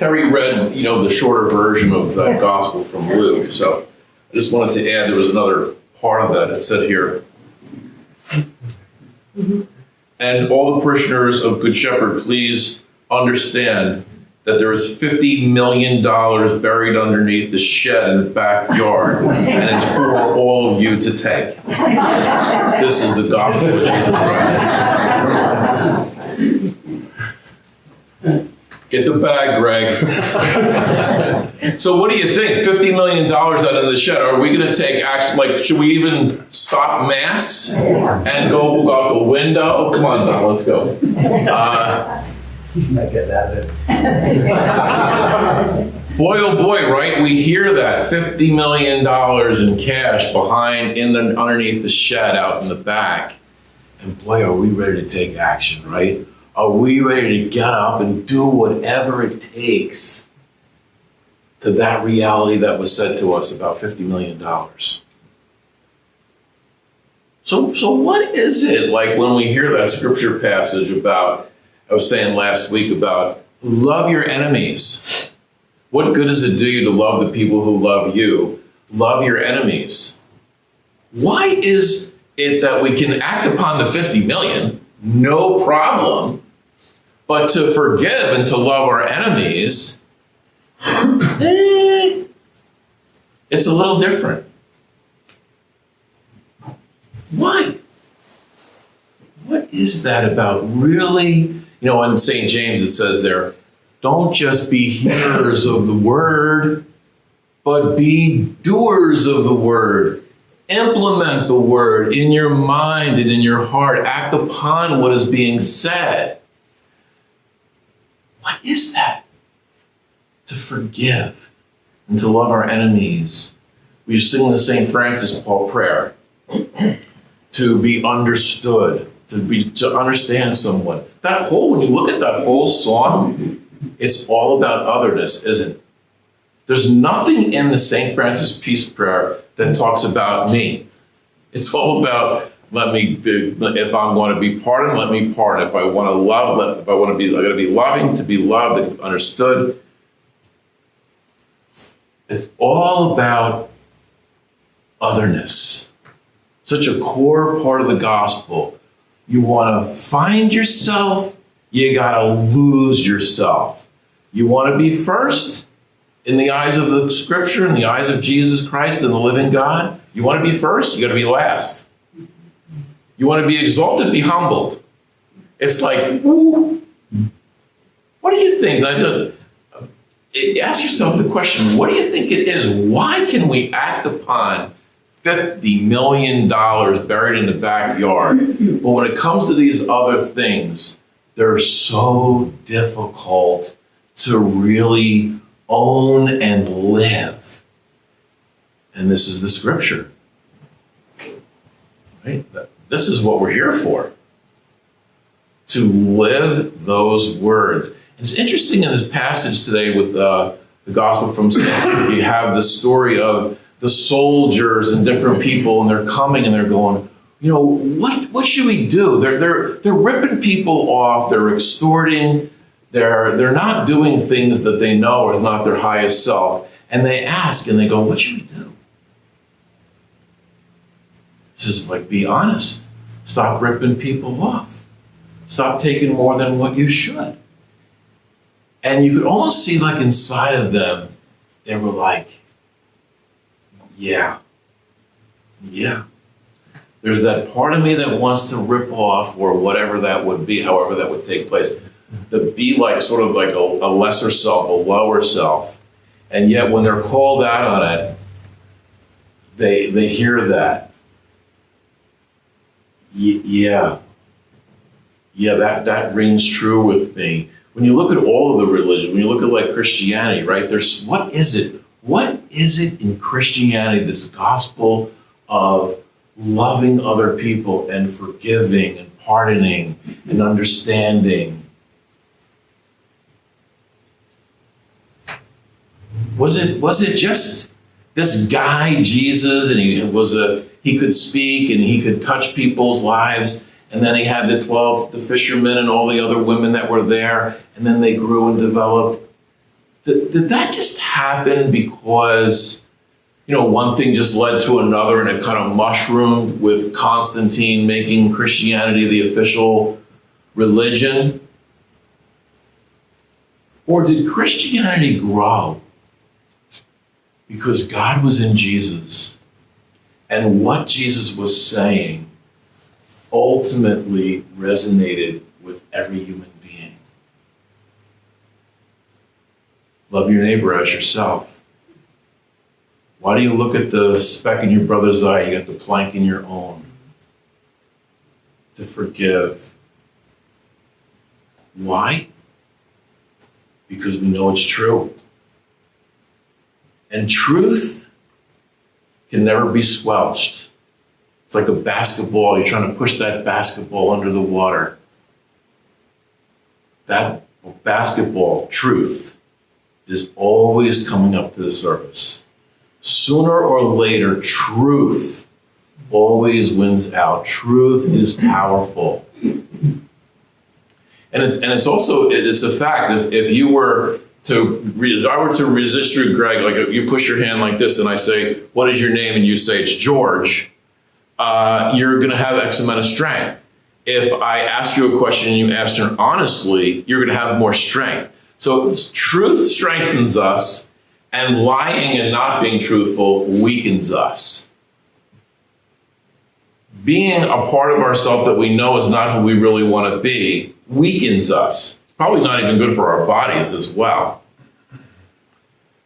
Terry read, the shorter version of that gospel from Luke. So I just wanted to add, there was another part of that. It said here, and all the parishioners of Good Shepherd, please understand that there is $50 million buried underneath the shed in the backyard, and it's for all of you to take. This is the gospel of Jesus Christ. Get the bag, Greg. So what do you think? $50 million out of the shed. Are we going to take action? Like, should we even stop Mass and go out the window? Come on, Don, let's go. He's not getting out of it. Boy, oh boy, right? We hear that $50 million in cash underneath the shed out in the back. And boy, are we ready to take action, right? Are we ready to get up and do whatever it takes to that reality that was said to us about $50 million? So what is it like when we hear that scripture passage about, I was saying last week about love your enemies. What good does it do you to love the people who love you? Love your enemies. Why is it that we can act upon the 50 million, no problem, but to forgive and to love our enemies, it's a little different. Why? What is that about really? In St. James it says there, don't just be hearers of the word, but be doers of the word. Implement the word in your mind and in your heart. Act upon what is being said. What is that? To forgive and to love our enemies. We sing the St. Francis Paul prayer. To be understood. To understand someone. When you look at that whole song, it's all about otherness, isn't it? There's nothing in the St. Francis Peace Prayer that talks about me. It's all about, if I'm going to be pardoned, let me pardon. If I want to love, I got to be loving, to be loved, and understood. It's all about otherness. Such a core part of the gospel. You want to find yourself, you got to lose yourself. You want to be first in the eyes of the scripture, in the eyes of Jesus Christ and the living God. You want to be first, you got to be last. You want to be exalted, be humbled. It's like, ooh, what do you think? Ask yourself the question, what do you think it is? Why can we act upon $50 million buried in the backyard, but when it comes to these other things, they're so difficult to really own and live? And this is the scripture, right? This is what we're here for, to live those words. It's interesting in this passage today with the gospel from St. Luke, you have the story of the soldiers and different people, and they're coming and they're going, what should we do? They're ripping people off, they're extorting, they're not doing things that they know is not their highest self. And they ask and they go, what should we do? This is like, be honest. Stop ripping people off. Stop taking more than what you should. And you could almost see like inside of them, they were like, yeah. There's that part of me that wants to rip off or whatever that would be, however that would take place, to be like sort of like a lesser self, a lower self. And yet when they're called out on it, they hear that. Yeah, that rings true with me. When you look at all of the religion, when you look at like Christianity, right, what is it? What is it in Christianity, this gospel of loving other people and forgiving and pardoning and understanding? Was it just this guy, Jesus, and he could speak and he could touch people's lives, and then he had the fishermen and all the other women that were there, and then they grew and developed? Did that just happen because, one thing just led to another and it kind of mushroomed with Constantine making Christianity the official religion? Or did Christianity grow because God was in Jesus and what Jesus was saying ultimately resonated with every human being? Love your neighbor as yourself. Why do you look at the speck in your brother's eye? You got the plank in your own. To forgive. Why? Because we know it's true. And truth can never be squelched. It's like a basketball. You're trying to push that basketball under the water. That basketball, truth, is always coming up to the surface. Sooner or later, truth always wins out. Truth is powerful. And it's also a fact. If you were if I were to resist you, Greg, like if you push your hand like this and I say, what is your name? And you say it's George, you're going to have X amount of strength. If I ask you a question and you answer honestly, you're going to have more strength. So truth strengthens us, and lying and not being truthful weakens us. Being a part of ourselves that we know is not who we really want to be weakens us. It's probably not even good for our bodies as well.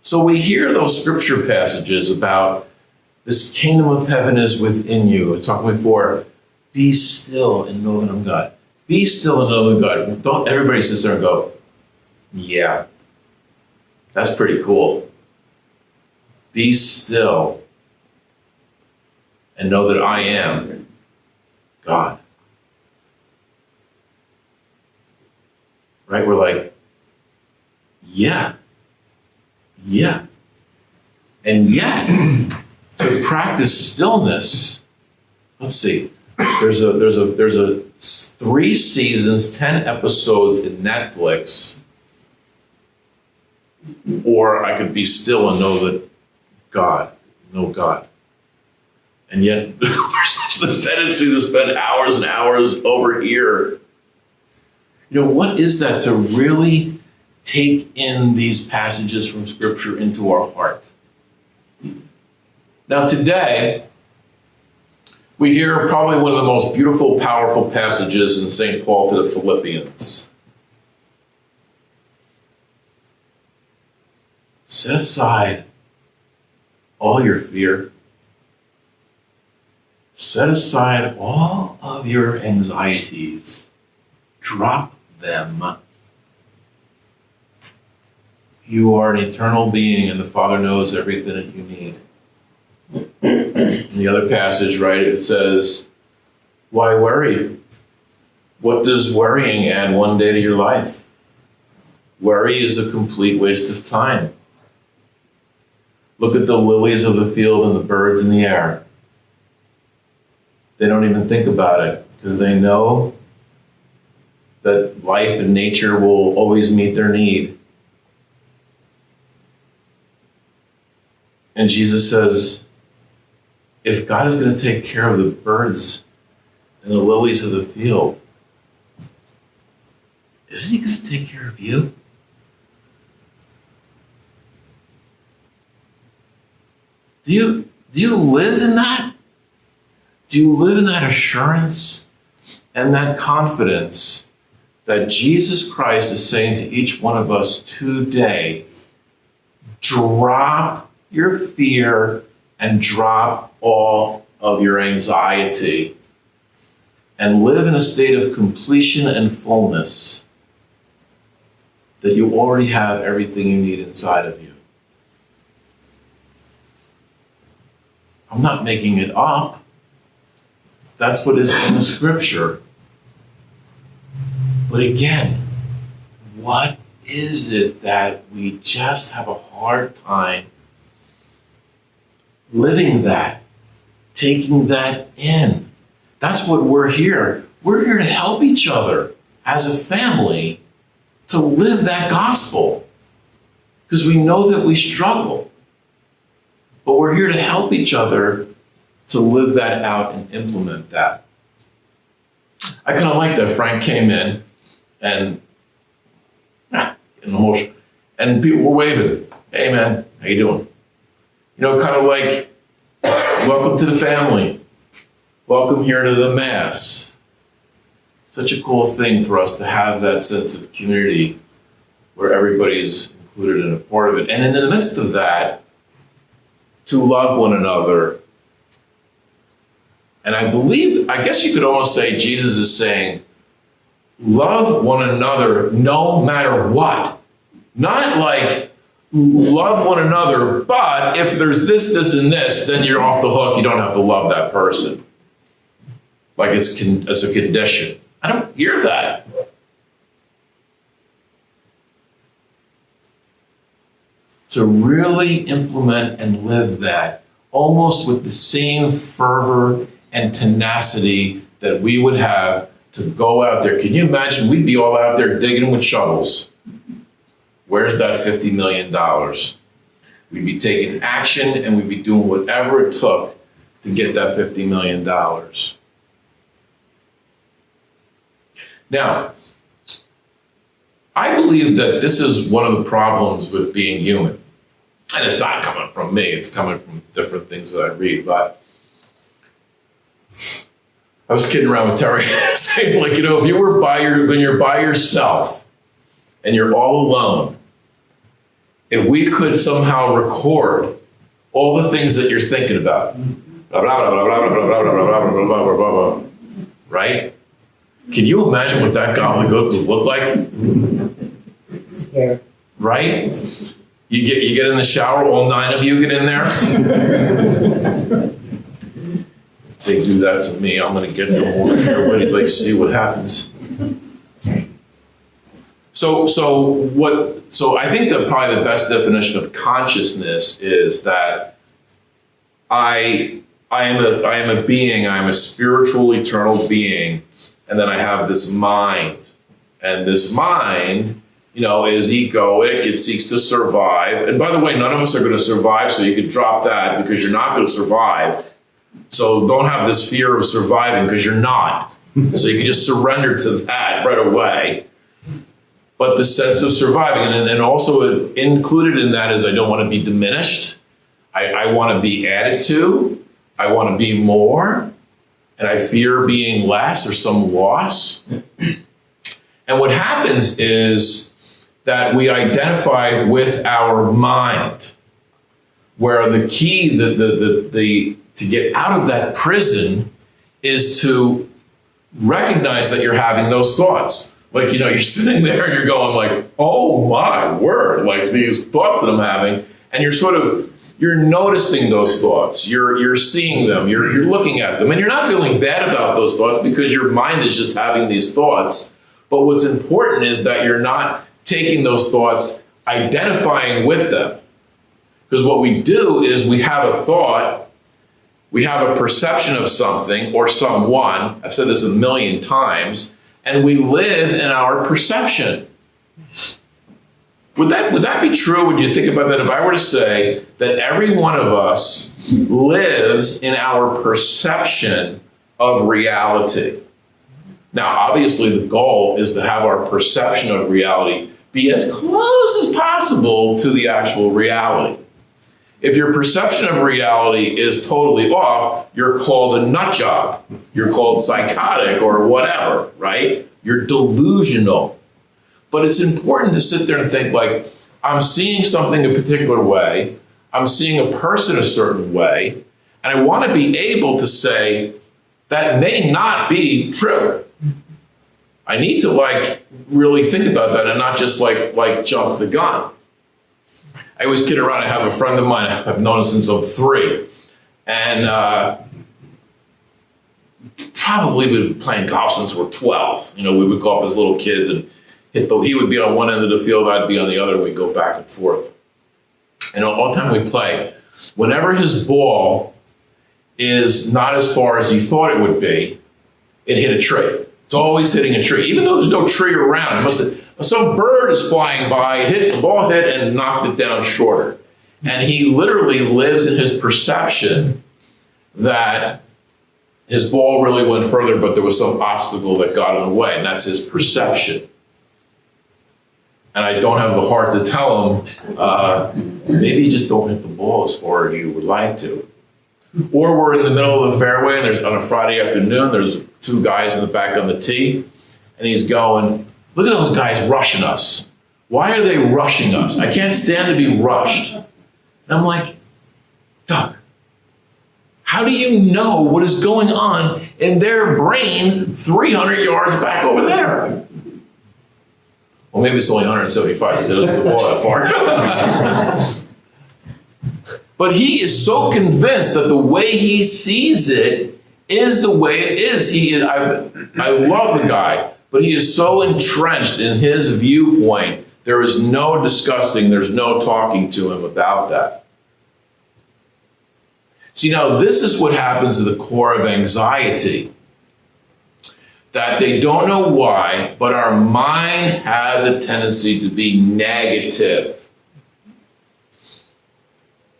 So we hear those scripture passages about this kingdom of heaven is within you. It's talking before, be still and know that I'm God. Be still and know that God. Don't everybody sit there and go, yeah, that's pretty cool. Be still and know that I am God. Right? We're like, yeah. And yet, to practice stillness, let's see, there's a 3 seasons, 10 episodes in Netflix, or I could be still and know that know God. And yet, there's this tendency to spend hours and hours over here. What is that to really take in these passages from Scripture into our heart? Now, today, we hear probably one of the most beautiful, powerful passages in St. Paul to the Philippians. Set aside all your fear. Set aside all of your anxieties. Drop them. You are an eternal being, and the Father knows everything that you need. In the other passage, right, it says, why worry? What does worrying add one day to your life? Worry is a complete waste of time. Look at the lilies of the field and the birds in the air. They don't even think about it because they know that life and nature will always meet their need. And Jesus says, if God is going to take care of the birds and the lilies of the field, isn't he going to take care of you? Do you live in that? Do you live in that assurance and that confidence that Jesus Christ is saying to each one of us today, drop your fear and drop all of your anxiety and live in a state of completion and fullness, that you already have everything you need inside of you. I'm not making it up. That's what is in the Scripture. But again, what is it that we just have a hard time living that, taking that in? That's what we're here. We're here to help each other as a family to live that gospel. because we know that we struggle. But we're here to help each other to live that out and implement that. I kind of like that Frank came in and emotional, and people were waving. Hey man, how you doing? You know, kind of like, welcome to the family. Welcome here to the Mass. Such a cool thing for us to have that sense of community where everybody's included and a part of it. And in the midst of that, to love one another. And I guess you could almost say Jesus is saying, love one another no matter what. Not like, love one another, but if there's this, this, and this, then you're off the hook. You don't have to love that person. Like it's a condition. I don't hear that. To really implement and live that, almost with the same fervor and tenacity that we would have to go out there. Can you imagine? We'd be all out there digging with shovels. Where's that $50 million? We'd be taking action and we'd be doing whatever it took to get that $50 million. Now, I believe that this is one of the problems with being human. And it's not coming from me, it's coming from different things that I read. But I was kidding around with Terry, saying, like, you know, if you were when you're by yourself and you're all alone, if we could somehow record all the things that you're thinking about, blah, blah, blah, blah, blah, blah, blah, blah, blah, blah, blah, blah, right? Can you imagine what that gobbledygook would look like? Scared. Right? You get in the shower, all 9 of you get in there. They do that to me. I'm going to get them all in here. Everybody see what happens. So I think that probably the best definition of consciousness is that I am a being. I am a spiritual, eternal being, and then I have this mind, and this mind, you know, is egoic. It seeks to survive. And by the way, none of us are going to survive, so you could drop that because you're not going to survive. So don't have this fear of surviving because you're not. So you can just surrender to that right away. But the sense of surviving, and also included in that is I don't want to be diminished. I want to be added to. I want to be more. And I fear being less or some loss. And what happens is that we identify with our mind, where the key to get out of that prison is to recognize that you're having those thoughts. Like, you know, you're sitting there and you're going like, oh my word, like these thoughts that I'm having, and you're noticing those thoughts, you're seeing them, you're looking at them, and you're not feeling bad about those thoughts because your mind is just having these thoughts. But what's important is that you're not taking those thoughts, identifying with them. Because what we do is we have a thought, we have a perception of something or someone, I've said this a million times, and we live in our perception. Would that be true? Would you think about that? If I were to say that every one of us lives in our perception of reality. Now, obviously, the goal is to have our perception of reality be as close as possible to the actual reality. If your perception of reality is totally off, you're called a nut job. You're called psychotic or whatever, right? You're delusional. But it's important to sit there and think like, I'm seeing something a particular way. I'm seeing a person a certain way. And I want to be able to say, that may not be true. I need to like really think about that and not just like jump the gun. I always kid around. I have a friend of mine. I've known him since I'm 3. And probably been playing golf since we're 12. You know, we would go up as little kids and he would be on one end of the field, I'd be on the other, and we'd go back and forth. And all the time we play, whenever his ball is not as far as he thought it would be, it hit a tree. It's always hitting a tree. Even though there's no tree around, some bird is flying by, hit the ball hit and knocked it down shorter. And he literally lives in his perception that his ball really went further, but there was some obstacle that got in the way, and that's his perception. And I don't have the heart to tell him, maybe you just don't hit the ball as far as you would like to. Or we're in the middle of the fairway, and there's on a Friday afternoon, there's two guys in the back on the tee, and he's going, look at those guys rushing us. Why are they rushing us? I can't stand to be rushed. And I'm like, Doug, how do you know what is going on in their brain 300 yards back over there? Well, maybe it's only 175 because they don't hit the ball that far. But he is so convinced that the way he sees it is the way it is. I love the guy, but he is so entrenched in his viewpoint. There is no discussing, there's no talking to him about that. See, now this is what happens to the core of anxiety. That they don't know why, but our mind has a tendency to be negative.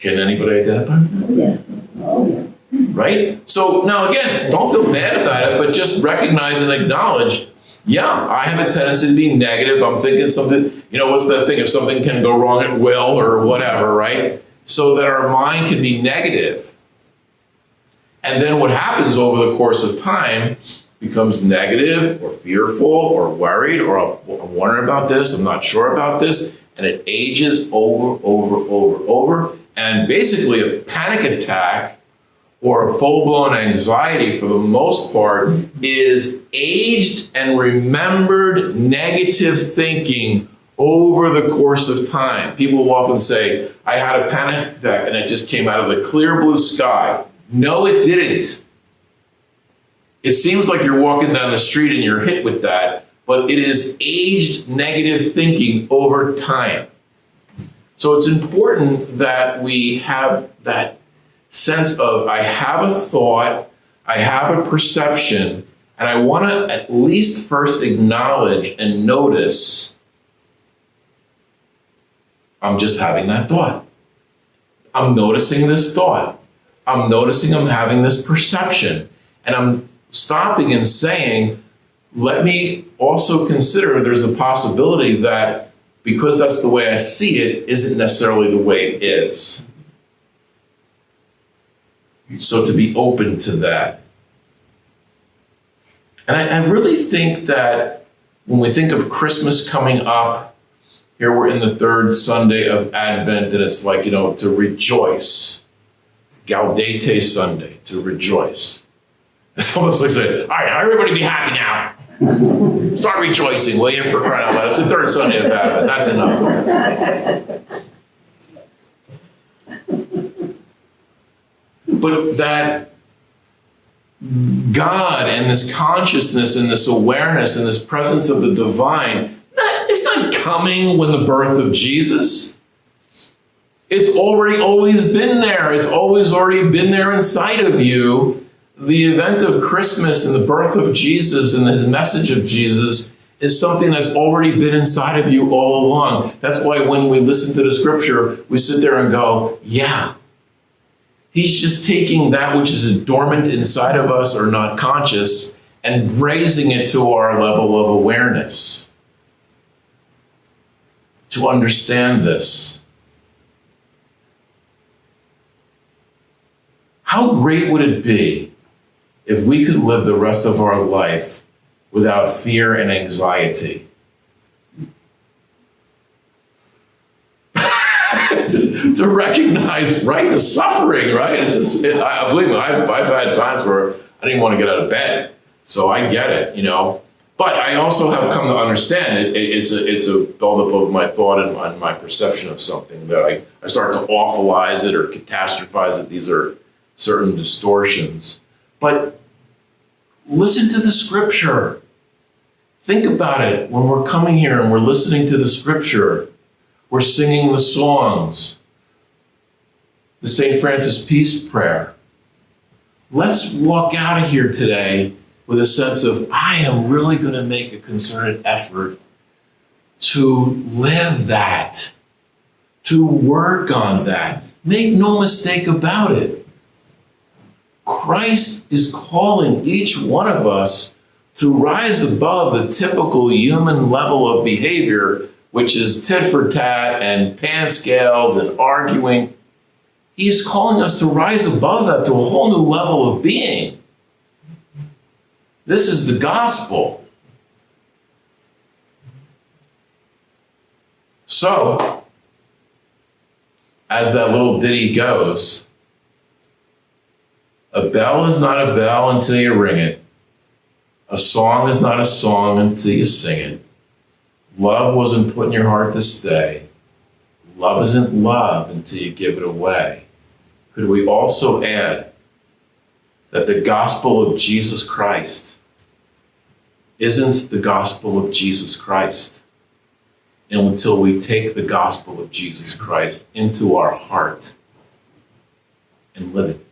Can anybody identify with that? Yeah. Oh, yeah. Right? So now again, don't feel bad about it, but just recognize and acknowledge, yeah, I have a tendency to be negative. I'm thinking something, what's that thing? If something can go wrong, it will, or whatever, right? So that our mind can be negative. And then what happens over the course of time becomes negative or fearful or worried or I'm wondering about this, I'm not sure about this, and it ages over. And basically a panic attack or a full-blown anxiety for the most part is aged and remembered negative thinking over the course of time. People will often say, I had a panic attack and it just came out of the clear blue sky. No, it didn't. It seems like you're walking down the street and you're hit with that, but it is aged negative thinking over time. So it's important that we have that sense of, I have a thought, I have a perception, and I want to at least first acknowledge and notice I'm just having that thought. I'm noticing this thought. I'm noticing I'm having this perception. And I'm stopping and saying, let me also consider there's a possibility that because that's the way I see it, isn't necessarily the way it is. So to be open to that. And I really think that when we think of Christmas coming up, here we're in the third Sunday of Advent, and it's like, to rejoice. Gaudete Sunday, to rejoice. It's almost like saying, all right, everybody be happy now. Start rejoicing, will you, for crying out loud. It's the third Sunday of Advent. That's enough. But that God and this consciousness and this awareness and this presence of the divine, it's not coming when the birth of Jesus. It's already always been there. It's always already been there inside of you. The event of Christmas and the birth of Jesus and his message of Jesus is something that's already been inside of you all along. That's why when we listen to the scripture, we sit there and go, yeah. He's just taking that which is dormant inside of us or not conscious and raising it to our level of awareness. To understand this. How great would it be if we could live the rest of our life without fear and anxiety? to recognize, right, the suffering, right? Believe me, I've had times where I didn't want to get out of bed, so I get it, But I also have come to understand it's a buildup of my thought and my perception of something that I start to awfulize it or catastrophize it. These are certain distortions. But listen to the scripture. Think about it when we're coming here and we're listening to the scripture. We're singing the songs. The St. Francis Peace Prayer. Let's walk out of here today with a sense of, I am really going to make a concerted effort to live that, to work on that. Make no mistake about it. Christ is calling each one of us to rise above the typical human level of behavior, which is tit for tat and pan scales and arguing. He's calling us to rise above that to a whole new level of being. This is the gospel. So, as that little ditty goes, a bell is not a bell until you ring it. A song is not a song until you sing it. Love wasn't put in your heart to stay. Love isn't love until you give it away. Could we also add that the gospel of Jesus Christ isn't the gospel of Jesus Christ? And until we take the gospel of Jesus Christ into our heart and live it,